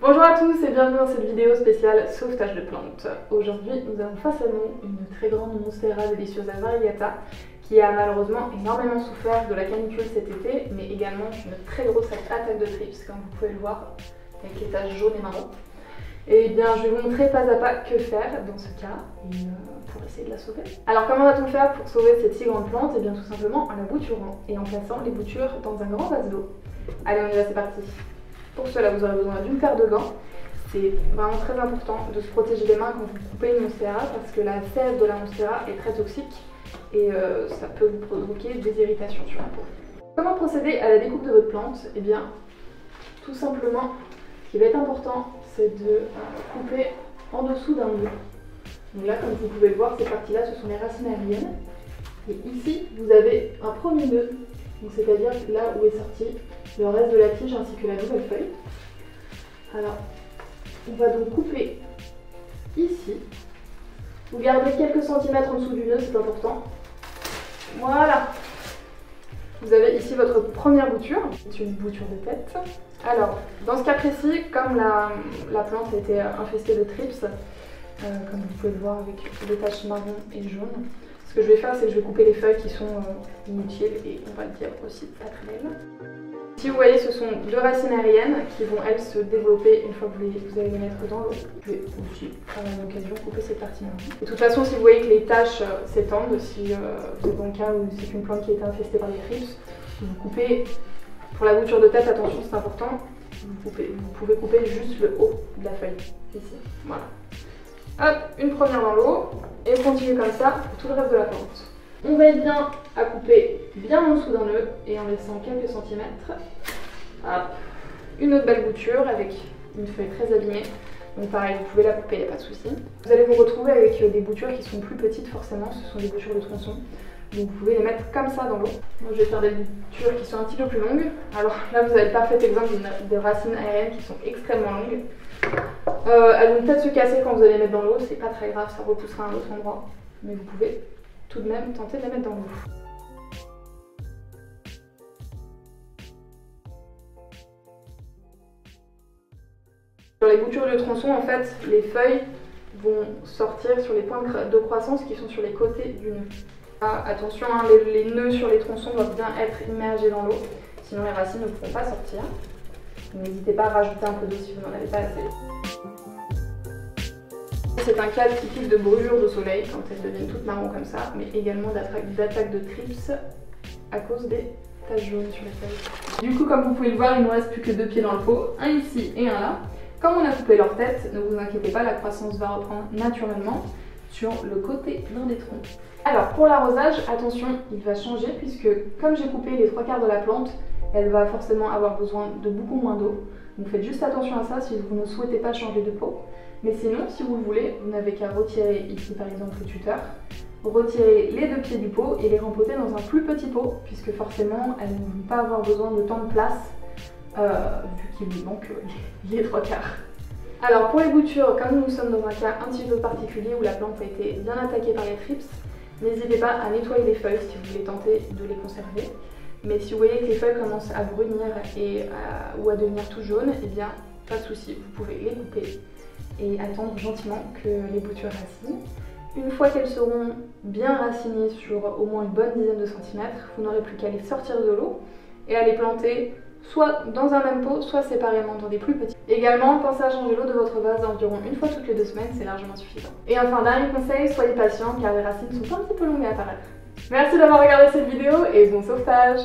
Bonjour à tous et bienvenue dans cette vidéo spéciale sauvetage de plantes. Aujourd'hui, nous avons face à nous une très grande Monstera deliciosa variegata qui a malheureusement énormément souffert de la canicule cet été, mais également une très grosse attaque de thrips, comme vous pouvez le voir, avec les taches jaunes et marron. Et bien, je vais vous montrer pas à pas que faire dans ce cas pour essayer de la sauver. Alors, comment va-t-on faire pour sauver cette si grande plante? Et bien, tout simplement en la bouturant et en plaçant les boutures dans un grand vase d'eau. Allez, on y va, c'est parti. Pour cela, vous aurez besoin d'une paire de gants. C'est vraiment très important de se protéger les mains quand vous coupez une Monstera parce que la sève de la Monstera est très toxique et ça peut vous provoquer des irritations sur la peau. Comment procéder à la découpe de votre plante? Eh bien, tout simplement, ce qui va être important, c'est de couper en dessous d'un nœud. Donc là, comme vous pouvez le voir, ces parties-là, ce sont les racines aériennes. Et ici, vous avez un premier nœud, c'est-à-dire là où est sorti le reste de la tige ainsi que la nouvelle feuille. Alors, on va donc couper ici. Vous gardez quelques centimètres en dessous du nœud, c'est important. Voilà. Vous avez ici votre première bouture. C'est une bouture de tête. Alors, dans ce cas précis, comme la plante était infestée de thrips, comme vous pouvez le voir avec les taches marron et jaune, ce que je vais faire, c'est que je vais couper les feuilles qui sont inutiles et on va le dire aussi pas très belles. Si vous voyez, ce sont deux racines aériennes qui vont, elles, se développer une fois que vous allez les mettre dans l'eau. Je vais aussi, par la même occasion, couper cette partie-là. De toute façon, si vous voyez que les taches s'étendent, si vous êtes dans le cas où c'est une plante qui a été infestée par les thrips, vous coupez, pour la bouture de tête, attention, c'est important, vous pouvez couper juste le haut de la feuille, ici, voilà. Hop, une première dans l'eau, et on continue comme ça pour tout le reste de la plante. On veille bien à couper bien en dessous d'un nœud et en laissant quelques centimètres. Hop. Une autre belle bouture avec une feuille très abîmée. Donc pareil, vous pouvez la couper, il n'y a pas de souci. Vous allez vous retrouver avec des boutures qui sont plus petites forcément, ce sont des boutures de tronçon. Donc vous pouvez les mettre comme ça dans l'eau. Moi je vais faire des boutures qui sont un petit peu plus longues. Alors là vous avez le parfait exemple des racines aériennes qui sont extrêmement longues. Elles vont peut-être se casser quand vous allez les mettre dans l'eau, c'est pas très grave, ça repoussera à un autre endroit. Mais vous pouvez tout de même tenter de les mettre dans l'eau. Sur les boutures de tronçon, en fait, les feuilles vont sortir sur les points de croissance qui sont sur les côtés du nœud. Ah, attention, hein, les nœuds sur les tronçons doivent bien être immergés dans l'eau, sinon les racines ne pourront pas sortir. N'hésitez pas à rajouter un peu d'eau si vous n'en avez pas assez. C'est un cas typique de brûlure de soleil quand elles deviennent toutes marron comme ça, mais également d'attaque de thrips à cause des taches jaunes sur les feuilles. Du coup, comme vous pouvez le voir, il ne nous reste plus que deux pieds dans le pot, un ici et un là. Comme on a coupé leur tête, ne vous inquiétez pas, la croissance va reprendre naturellement sur le côté d'un des troncs. Alors pour l'arrosage, attention, il va changer puisque comme j'ai coupé les trois quarts de la plante, elle va forcément avoir besoin de beaucoup moins d'eau. Donc faites juste attention à ça si vous ne souhaitez pas changer de pot. Mais sinon, si vous le voulez, vous n'avez qu'à retirer ici par exemple le tuteur, retirer les deux pieds du pot et les rempoter dans un plus petit pot puisque forcément elles ne vont pas avoir besoin de tant de place vu qu'il lui manque les trois quarts. Alors pour les boutures, comme nous sommes dans un cas un petit peu particulier où la plante a été bien attaquée par les thrips, n'hésitez pas à nettoyer les feuilles si vous voulez tenter de les conserver. Mais si vous voyez que les feuilles commencent à brunir ou à devenir tout jaunes, eh bien pas de souci, vous pouvez les couper et attendre gentiment que les boutures racinent. Une fois qu'elles seront bien racinées sur au moins une bonne dizaine de centimètres, vous n'aurez plus qu'à les sortir de l'eau et à les planter soit dans un même pot, soit séparément dans des plus petits. Également, pensez à changer l'eau de votre vase environ une fois toutes les 2 semaines, c'est largement suffisant. Et enfin, dernier conseil, soyez patient car les racines sont un petit peu longues à apparaître. Merci d'avoir regardé cette vidéo et bon sauvetage!